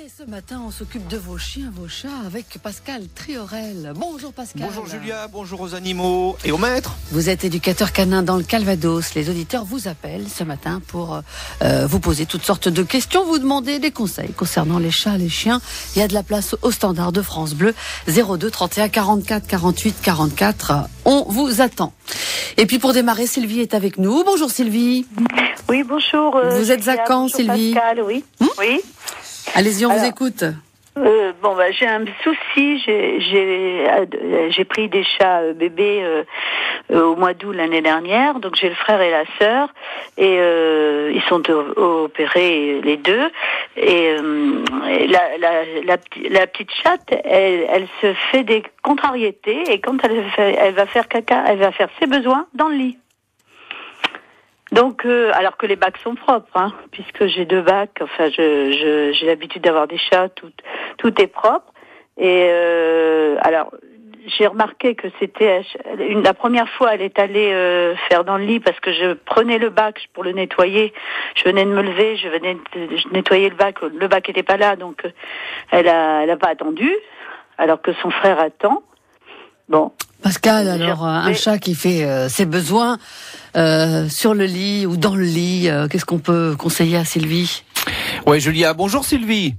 Et ce matin, on s'occupe de vos chiens, vos chats avec Pascal Triorel. Bonjour Pascal. Bonjour Julia, bonjour aux animaux et aux maîtres. Vous êtes éducateur canin dans le Calvados. Les auditeurs vous appellent ce matin pour vous poser toutes sortes de questions, vous demander des conseils concernant les chats, les chiens. Il y a de la place au standard de France Bleu, 02 31 44 48 44. On vous attend. Et puis pour démarrer, Sylvie est avec nous. Bonjour Sylvie. Oui, bonjour. Vous êtes à Caen, Sylvie? Pascal, oui. Oui. Allez-y, on vous écoute. J'ai un souci. J'ai pris des chats bébés au mois d'août l'année dernière. Donc j'ai le frère et la sœur et ils sont opérés les deux. Et la petite chatte, elle se fait des contrariétés et quand elle va faire caca, elle va faire ses besoins dans le lit. Donc, alors que les bacs sont propres, puisque j'ai 2 bacs. Enfin, j'ai l'habitude d'avoir des chats, tout est propre. Et alors, j'ai remarqué que c'était la première fois, elle est allée faire dans le lit parce que je prenais le bac pour le nettoyer. Je venais de me lever, je nettoyer le bac était pas là, donc elle a pas attendu, alors que son frère attend. Bon. Pascal, alors un chat qui fait ses besoins sur le lit ou dans le lit, qu'est-ce qu'on peut conseiller à Sylvie? Ouais, Julia, bonjour Sylvie.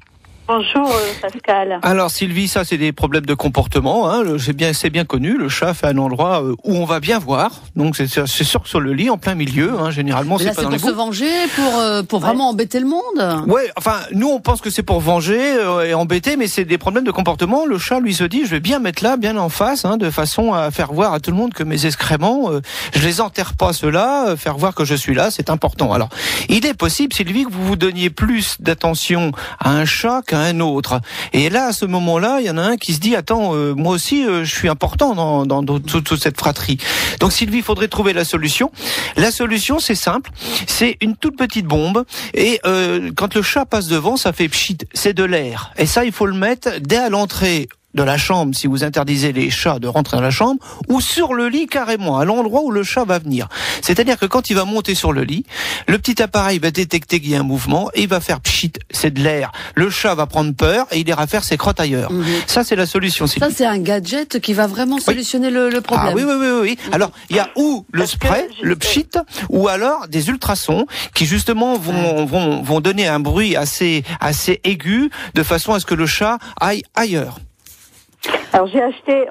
Bonjour Pascal. Alors Sylvie, ça c'est des problèmes de comportement. C'est bien connu. Le chat fait un endroit où on va bien voir. Donc c'est sûr que sur le lit, en plein milieu, généralement c'est pas dans les bouts. C'est pour se venger, pour vraiment embêter le monde. Ouais, enfin nous on pense que c'est pour venger et embêter, mais c'est des problèmes de comportement. Le chat lui se dit, je vais bien mettre là, bien en face, de façon à faire voir à tout le monde que mes excréments, je les enterre pas ceux-là, faire voir que je suis là, c'est important. Alors il est possible, Sylvie, que vous vous donniez plus d'attention à un chat qu'à un autre. Et là, à ce moment-là, il y en a un qui se dit, attends, moi aussi, je suis important dans toute cette fratrie. Donc, Sylvie, il faudrait trouver la solution. La solution, c'est simple. C'est une toute petite bombe. Et quand le chat passe devant, ça fait pchit. C'est de l'air. Et ça, il faut le mettre dès à l'entrée de la chambre, si vous interdisez les chats de rentrer dans la chambre, ou sur le lit carrément, à l'endroit où le chat va venir. C'est-à-dire que quand il va monter sur le lit, le petit appareil va détecter qu'il y a un mouvement et il va faire pchit, c'est de l'air. Le chat va prendre peur et il ira faire ses crottes ailleurs. Ça, c'est la solution. Ça, c'est un gadget qui va vraiment solutionner le problème. Ah oui. Alors, il y a ou le spray, le pchit, ou alors des ultrasons qui justement vont donner un bruit assez aigu de façon à ce que le chat aille ailleurs. Alors j'ai acheté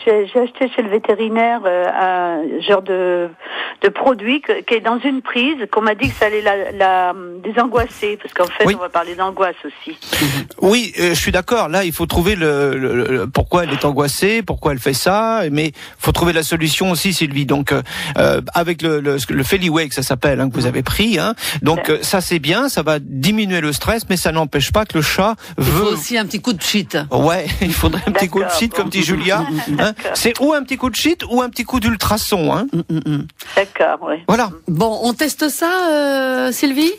chez le vétérinaire un genre de produit qui est dans une prise, qu'on m'a dit que ça allait la désangoisser, parce qu'en fait on va parler d'angoisse aussi. Oui, je suis d'accord. Là, il faut trouver le pourquoi elle est angoissée, pourquoi elle fait ça, mais faut trouver la solution aussi, Sylvie. Donc avec le Feliway, que ça s'appelle, que vous avez pris, donc ça c'est bien, ça va diminuer le stress, mais ça n'empêche pas que le chat veut. Il faut aussi un petit coup de shit. Ouais, il faudrait un petit coup de shit, comme dit Julia. C'est ou un petit coup de shit ou un petit coup d'ultrason. D'accord, oui. Voilà. Bon, on teste ça, Sylvie?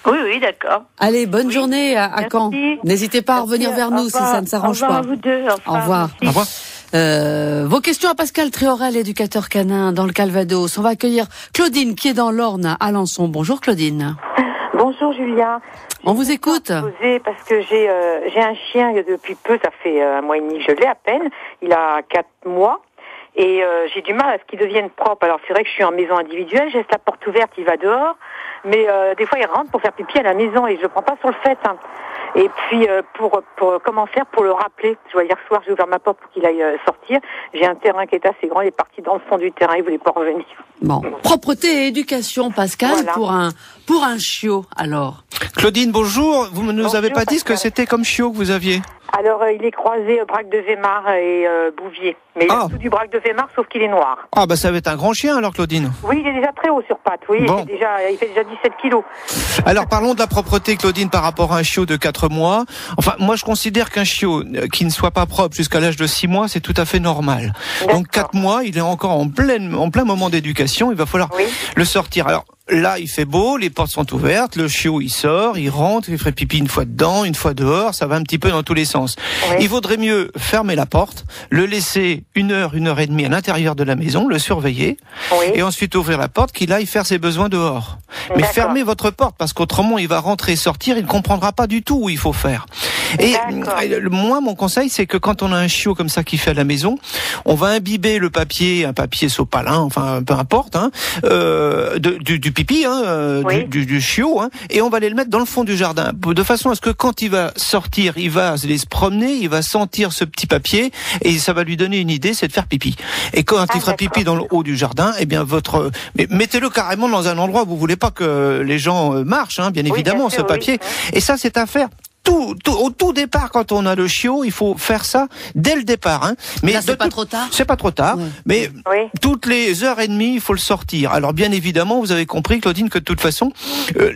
Oui, d'accord. Allez, bonne journée à Caen. N'hésitez pas à revenir vers nous si ça ne s'arrange pas. Au revoir à vous deux. Au revoir. Au revoir. Vos questions à Pascal Triorel, éducateur canin dans le Calvados. On va accueillir Claudine qui est dans l'Orne à Alençon. Bonjour Claudine. Bonjour Julia. On vous écoute. Parce que j'ai un chien depuis peu, ça fait 1 mois et demi que je l'ai à peine. Il a 4 mois et j'ai du mal à ce qu'il devienne propre. Alors c'est vrai que je suis en maison individuelle, je laisse la porte ouverte, il va dehors, mais des fois il rentre pour faire pipi à la maison et je le prends pas sur le fait. Et puis pour comment faire pour le rappeler. Je vois, hier soir j'ai ouvert ma porte pour qu'il aille sortir. J'ai un terrain qui est assez grand, il est parti dans le fond du terrain, il voulait pas revenir. Bon, propreté et éducation, Pascal, voilà. pour un chiot, alors. Claudine, bonjour. Vous ne nous avez pas dit ce que c'était comme chiot que vous aviez? Alors, il est croisé Braque de Weimar et Bouvier. Mais il a tout du Braque de Weimar, sauf qu'il est noir. Ah, bah ça va être un grand chien alors, Claudine. Oui, il est déjà très haut sur pattes. Oui, bon. Il fait déjà 17 kilos. Alors, parlons de la propreté, Claudine, par rapport à un chiot de 4 mois. Enfin, moi, je considère qu'un chiot qui ne soit pas propre jusqu'à l'âge de 6 mois, c'est tout à fait normal. Donc, 4 mois, il est encore en plein moment d'éducation. Il va falloir le sortir. Alors, là, il fait beau, les portes sont ouvertes, le chiot, il sort, il rentre, il ferait pipi une fois dedans, une fois dehors, ça va un petit peu dans tous les sens. Oui. Il vaudrait mieux fermer la porte, le laisser 1 heure, 1 heure et demie à l'intérieur de la maison, le surveiller, et ensuite ouvrir la porte, qu'il aille faire ses besoins dehors. Mais fermez votre porte, parce qu'autrement, il va rentrer et sortir, il ne comprendra pas du tout où il faut faire. Et moi, mon conseil, c'est que quand on a un chiot comme ça qui fait à la maison, on va imbiber le papier, un papier sopalin, enfin peu importe, du pipi, du chiot, et on va aller le mettre dans le fond du jardin, de façon à ce que quand il va sortir, il va aller se promener, il va sentir ce petit papier et ça va lui donner une idée, c'est de faire pipi. Et quand il fera pipi dans le haut du jardin, eh bien mais mettez-le carrément dans un endroit où vous voulez pas que les gens marchent, bien évidemment, ce papier. Et ça, c'est à faire. Au tout départ, quand on a le chiot, il faut faire ça dès le départ. Mais là, c'est pas trop tard. C'est pas trop tard, mais toutes les heures et demie, il faut le sortir. Alors bien évidemment, vous avez compris, Claudine, que de toute façon,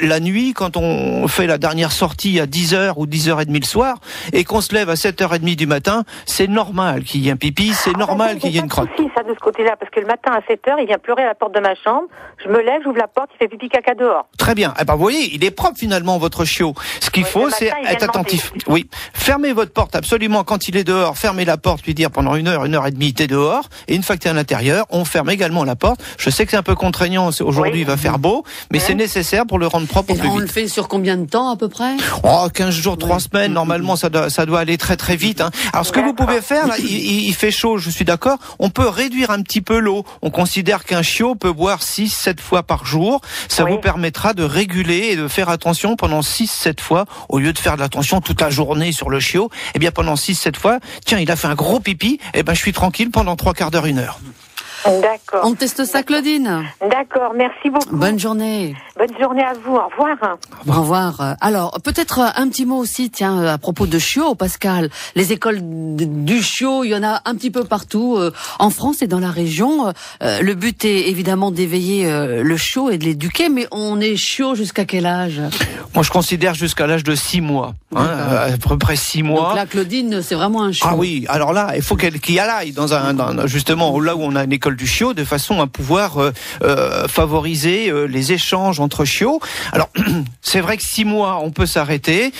la nuit, quand on fait la dernière sortie à 10h ou 10h30 le soir, et qu'on se lève à 7h30 du matin, c'est normal qu'il y ait un pipi, c'est normal qu'il y ait une crotte. C'est ça de ce côté-là, parce que le matin à 7h, il vient pleurer à la porte de ma chambre, je me lève, j'ouvre la porte, il fait pipi caca dehors. Très bien. Eh ben, vous voyez, il est propre finalement, votre chiot. Ce qu'il faut, c'est être attentif. Oui. Fermez votre porte absolument quand il est dehors. Fermez la porte, lui dire pendant 1h et demie, t'es dehors. Et une fois que t'es à l'intérieur, on ferme également la porte. Je sais que c'est un peu contraignant. Aujourd'hui, il va faire beau, mais c'est nécessaire pour le rendre propre au plus vite. On le fait sur combien de temps à peu près? 15 jours, 3 semaines. Normalement, ça doit aller très très vite. Alors, ce que vous pouvez faire, là, il fait chaud, je suis d'accord. On peut réduire un petit peu l'eau. On considère qu'un chiot peut boire 6-7 fois par jour. Ça vous permettra de réguler et de faire attention pendant 6-7 fois au lieu de faire de l'attention toute la journée sur le chiot. Eh bien, pendant 6-7 fois, tiens, il a fait un gros pipi, eh ben, je suis tranquille pendant 3/4 d'heure, 1 heure. D'accord. On teste ça, Claudine. D'accord, merci beaucoup. Bonne journée. Bonne journée à vous, au revoir. Au revoir. Alors, peut-être un petit mot aussi, tiens, à propos de chiots, Pascal. Les écoles du chiot, il y en a un petit peu partout, en France et dans la région. Le but est évidemment d'éveiller le chiot et de l'éduquer, mais on est chiot jusqu'à quel âge? Moi, je considère jusqu'à l'âge de 6 mois. À peu près 6 mois. Donc là, Claudine, c'est vraiment un chiot. Ah oui, alors là, il faut qu'il y aille justement, là où on a une école du chiot, de façon à pouvoir favoriser les échanges entre chiots. Alors, c'est vrai que 6 mois, on peut s'arrêter.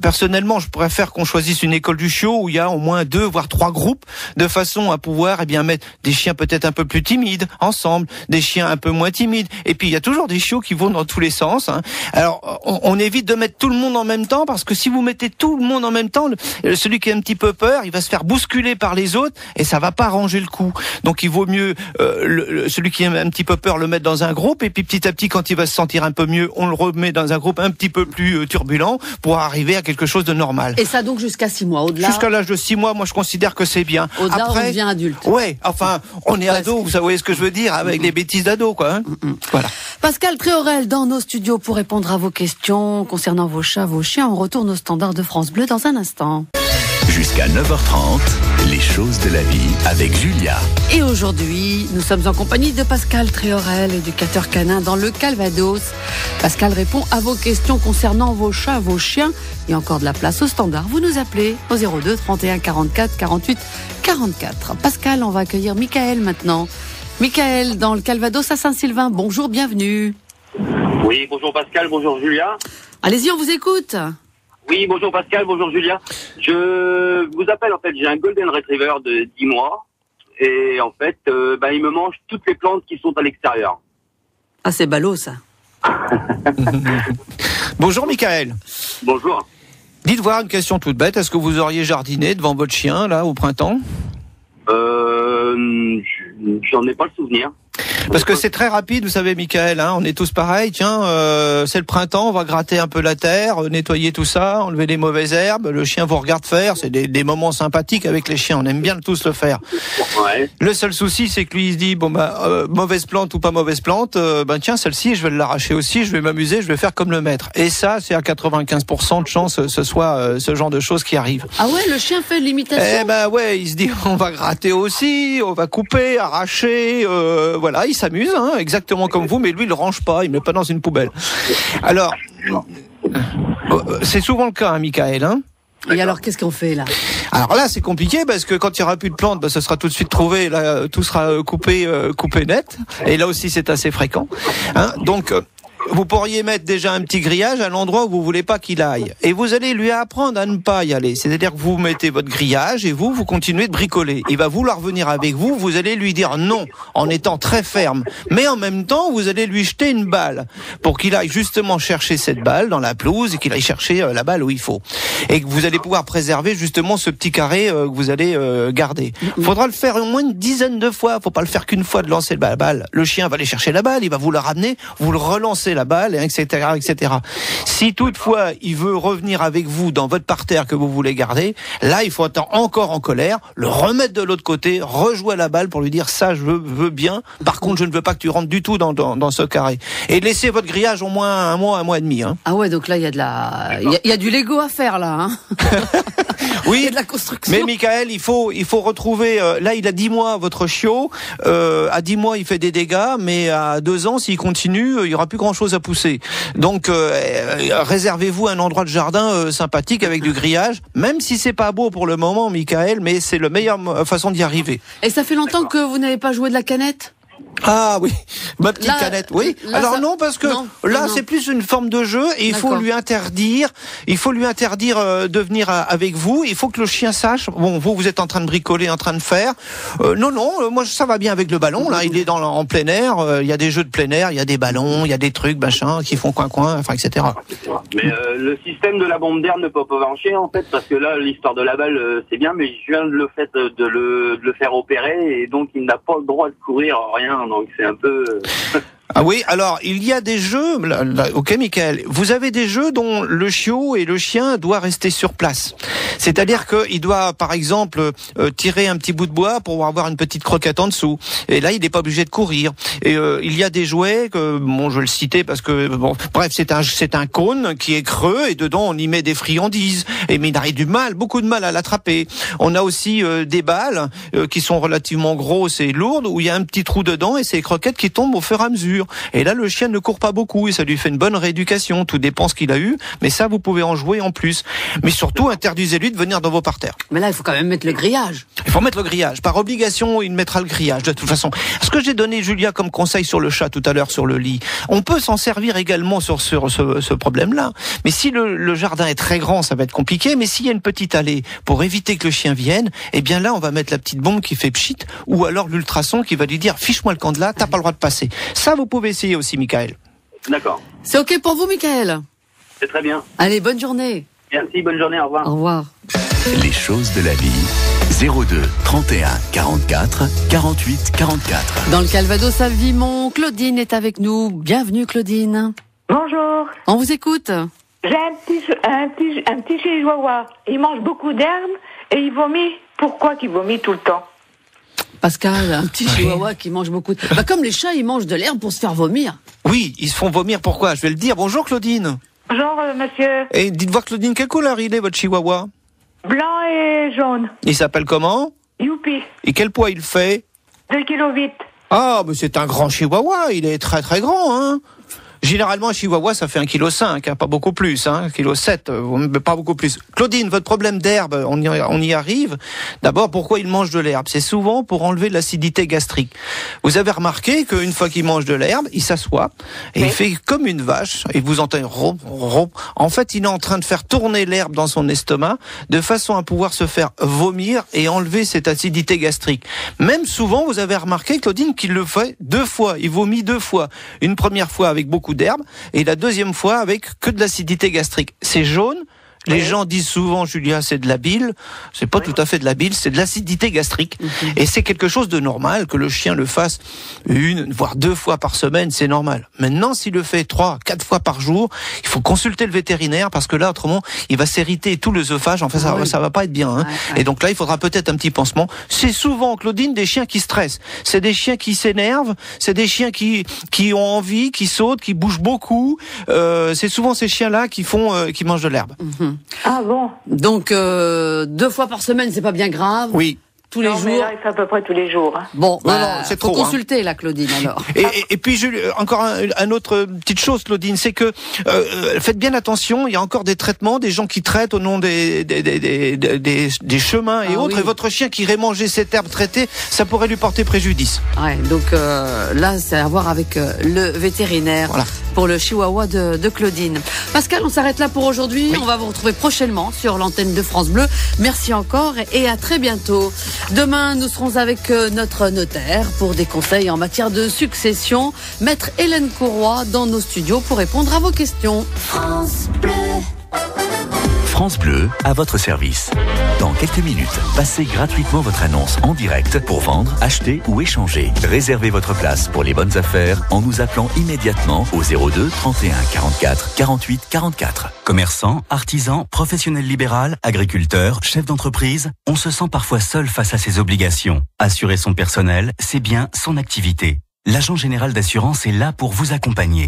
Personnellement, je préfère qu'on choisisse une école du chiot où il y a au moins 2 voire 3 groupes, de façon à pouvoir mettre des chiens peut-être un peu plus timides ensemble, des chiens un peu moins timides. Et puis, il y a toujours des chiots qui vont dans tous les sens. Alors, on évite de mettre tout le monde en même temps, parce que si vous mettez tout le monde en même temps, celui qui a un petit peu peur, il va se faire bousculer par les autres et ça va pas arranger le coup. Donc, il vaut mieux celui qui a un petit peu peur le mettre dans un groupe, et puis petit à petit, quand il va se sentir un peu mieux, on le remet dans un groupe un petit peu plus turbulent pour arriver à quelque chose de normal. Et ça donc jusqu'à 6 mois. Au-delà, jusqu'à l'âge de 6 mois, moi je considère que c'est bien. Au-delà, après, on devient adulte. Ouais, enfin, on est ado, vous voyez ce que je veux dire, avec les bêtises d'ado, quoi. Voilà. Pascal Tréorel dans nos studios pour répondre à vos questions concernant vos chats, vos chiens. On retourne au standard de France Bleu dans un instant. Jusqu'à 9h30, les choses de la vie avec Julia. Et aujourd'hui, nous sommes en compagnie de Pascal Tréorel, éducateur canin dans le Calvados. Pascal répond à vos questions concernant vos chats, vos chiens. Il y a encore de la place au standard. Vous nous appelez au 02 31 44 48 44. Pascal, on va accueillir Michael maintenant. Michael dans le Calvados à Saint-Sylvain. Bonjour, bienvenue. Oui, bonjour Pascal, bonjour Julia. Allez-y, on vous écoute. Oui, bonjour Pascal, bonjour Julia. Je vous appelle, en fait, j'ai un Golden Retriever de 10 mois. Et en fait, il me mange toutes les plantes qui sont à l'extérieur. Ah, c'est ballot, ça. Bonjour Michael. Bonjour. Dites voir une question toute bête. Est-ce que vous auriez jardiné devant votre chien, là, au printemps? J'en ai pas le souvenir. Parce que c'est très rapide, vous savez, Michael, on est tous pareils. Tiens, c'est le printemps, on va gratter un peu la terre, nettoyer tout ça, enlever les mauvaises herbes. Le chien vous regarde faire. C'est des moments sympathiques avec les chiens. On aime bien tous le faire. Ouais. Le seul souci, c'est que lui, il se dit, mauvaise plante ou pas mauvaise plante, tiens, celle-ci, je vais l'arracher aussi, je vais m'amuser, je vais faire comme le maître. Et ça, c'est à 95% de chance que ce soit ce genre de choses qui arrivent. Ah ouais, le chien fait l'imitation. Ouais, il se dit, on va gratter aussi, on va couper, arracher, voilà, il s'amuse, exactement comme vous, mais lui, il le range pas, il le met pas dans une poubelle. Alors, c'est souvent le cas, Michael, Et alors, qu'est-ce qu'on fait, là? Alors là, c'est compliqué, parce que quand il n'y aura plus de plantes, ce sera tout de suite trouvé, là, tout sera coupé net. Et là aussi, c'est assez fréquent. Donc, vous pourriez mettre déjà un petit grillage à l'endroit où vous voulez pas qu'il aille. Et vous allez lui apprendre à ne pas y aller. C'est-à-dire que vous mettez votre grillage et vous continuez de bricoler. Il va vouloir venir avec vous, vous allez lui dire non, en étant très ferme. Mais en même temps, vous allez lui jeter une balle pour qu'il aille justement chercher cette balle dans la pelouse et qu'il aille chercher la balle où il faut. Et que vous allez pouvoir préserver justement ce petit carré que vous allez garder. Il faudra le faire au moins une dizaine de fois. Faut pas le faire qu'une fois de lancer la balle. Le chien va aller chercher la balle, il va vous la ramener, vous le relancez la balle, etc., etc. Si toutefois il veut revenir avec vous dans votre parterre que vous voulez garder, là il faut être encore en colère, le remettre de l'autre côté, rejouer la balle pour lui dire ça je veux bien, par contre je ne veux pas que tu rentres du tout dans ce carré. Et laissez votre grillage au moins un mois et demi. Hein. Ah ouais, donc là il y a de la, il y a du Lego à faire là. Hein. Oui, il y a de la construction. Mais Michael, il faut retrouver. Là, il a 10 mois votre chiot. À 10 mois, il fait des dégâts, mais à 2 ans, s'il continue, il y aura plus grand-chose à pousser. Donc, réservez-vous un endroit de jardin sympathique avec du grillage, même si c'est pas beau pour le moment, Michael, mais c'est la meilleure façon d'y arriver. Et ça fait longtemps que vous n'avez pas joué de la canette ? Ah oui, ma petite canette, oui. Là, alors non, parce que non, c'est plus une forme de jeu et il faut lui interdire de venir avec vous. Il faut que le chien sache, bon, vous êtes en train de bricoler, en train de faire. Moi ça va bien avec le ballon, là, il est en plein air, il y a des jeux de plein air, il y a des ballons, il y a des trucs, machin, qui font coin, enfin, etc. Mais le système de la bombe d'air ne peut pas marcher, en fait, parce que là, l'histoire de la balle, c'est bien, mais je viens de le faire opérer et donc il n'a pas le droit de courir, rien. Donc c'est un peu... Ah oui, alors il y a des jeux, ok Michael, vous avez des jeux dont le chiot et le chien doivent rester sur place. C'est-à-dire qu'il doit par exemple tirer un petit bout de bois pour avoir une petite croquette en dessous. Et là il n'est pas obligé de courir. Et il y a des jouets que, bon je vais le citer parce que, bon, bref c'est un cône qui est creux et dedans on y met des friandises. Et mais il a beaucoup de mal à l'attraper. On a aussi des balles qui sont relativement grosses et lourdes où il y a un petit trou dedans et c'est les croquettes qui tombent au fur et à mesure. Et là, le chien ne court pas beaucoup et ça lui fait une bonne rééducation. Tout dépend ce qu'il a eu, mais ça, vous pouvez en jouer en plus. Mais surtout, interdisez-lui de venir dans vos parterres. Mais là, il faut quand même mettre le grillage. Il faut mettre le grillage. Par obligation, il mettra le grillage, de toute façon. Ce que j'ai donné, Julia, comme conseil sur le chat tout à l'heure, sur le lit, on peut s'en servir également sur ce problème-là. Mais si le jardin est très grand, ça va être compliqué. Mais s'il y a une petite allée pour éviter que le chien vienne, eh bien là, on va mettre la petite bombe qui fait pchit, ou alors l'ultrason qui va lui dire, fiche-moi le camp de là, t'as pas le droit de passer. Ça, vous pouvez essayer aussi, Michael. D'accord. C'est ok pour vous, Michael ? C'est très bien. Allez, bonne journée. Merci, bonne journée, au revoir. Au revoir. Les choses de la vie. 02 31 44 48 44. Dans le Calvados à Vimont, Claudine est avec nous. Bienvenue, Claudine. Bonjour. On vous écoute. J'ai un petit chihuahua. Il mange beaucoup d'herbes et il vomit. Pourquoi qu'il vomit tout le temps? Pascal, un petit chihuahua qui mange beaucoup. Comme les chats, ils mangent de l'herbe pour se faire vomir. Oui, ils se font vomir. Pourquoi? Je vais le dire. Bonjour, Claudine. Bonjour, monsieur. Et dites-moi, Claudine, quelle couleur il est, votre chihuahua? Blanc et jaune. Il s'appelle comment? Youpi. Et quel poids il fait? 2,8 kg. Ah, mais c'est un grand chihuahua. Il est très très grand, hein. Généralement, un chihuahua, ça fait 1,5 kg, hein, pas beaucoup plus, hein, 1,7 kg, mais pas beaucoup plus. Claudine, votre problème d'herbe, on y arrive. D'abord, pourquoi il mange de l'herbe? C'est souvent pour enlever l'acidité gastrique. Vous avez remarqué qu'une fois qu'il mange de l'herbe, il s'assoit et il fait comme une vache, et vous entendez romp, romp. En fait, il est en train de faire tourner l'herbe dans son estomac de façon à pouvoir se faire vomir et enlever cette acidité gastrique. Même souvent, vous avez remarqué, Claudine, qu'il le fait 2 fois. Il vomit 2 fois. Une première fois avec beaucoup d'herbe et la deuxième fois avec que de l'acidité gastrique. C'est jaune. Les gens disent souvent, Julia, c'est de la bile. C'est pas tout à fait de la bile, c'est de l'acidité gastrique. Et c'est quelque chose de normal que le chien le fasse 1 voire 2 fois par semaine, c'est normal. Maintenant, s'il le fait 3, 4 fois par jour, il faut consulter le vétérinaire parce que là, autrement, il va s'irriter tout l'œsophage. En fait, ça va pas être bien, hein. Et donc là, il faudra peut-être un petit pansement. C'est souvent, Claudine, des chiens qui stressent. C'est des chiens qui s'énervent. C'est des chiens qui ont envie, qui sautent, qui bougent beaucoup. C'est souvent ces chiens-là qui mangent de l'herbe. Ah bon? Donc 2 fois par semaine, c'est pas bien grave. Oui. tous les Non, mais jours. là, il fait à peu près tous les jours. Hein. Bon, Non, non, c'est faut trop, consulter la Claudine alors. Et puis encore un autre petite chose, Claudine, c'est que faites bien attention. Il y a encore des traitements, des gens qui traitent au nom des chemins et autres. Oui. Et votre chien qui irait manger cette herbe traitée, ça pourrait lui porter préjudice. Ouais, donc là, c'est à voir avec le vétérinaire pour le chihuahua de Claudine. Pascal, on s'arrête là pour aujourd'hui. Oui. On va vous retrouver prochainement sur l'antenne de France Bleu. Merci encore et à très bientôt. Demain, nous serons avec notre notaire pour des conseils en matière de succession. Maître Hélène Courroy dans nos studios pour répondre à vos questions. France Bleu, à votre service. Dans quelques minutes, passez gratuitement votre annonce en direct pour vendre, acheter ou échanger. Réservez votre place pour les bonnes affaires en nous appelant immédiatement au 02 31 44 48 44. Commerçants, artisans, professionnels libéraux, agriculteurs, chefs d'entreprise, on se sent parfois seul face à ses obligations. Assurer son personnel, c'est bien son activité. L'agent général d'assurance est là pour vous accompagner.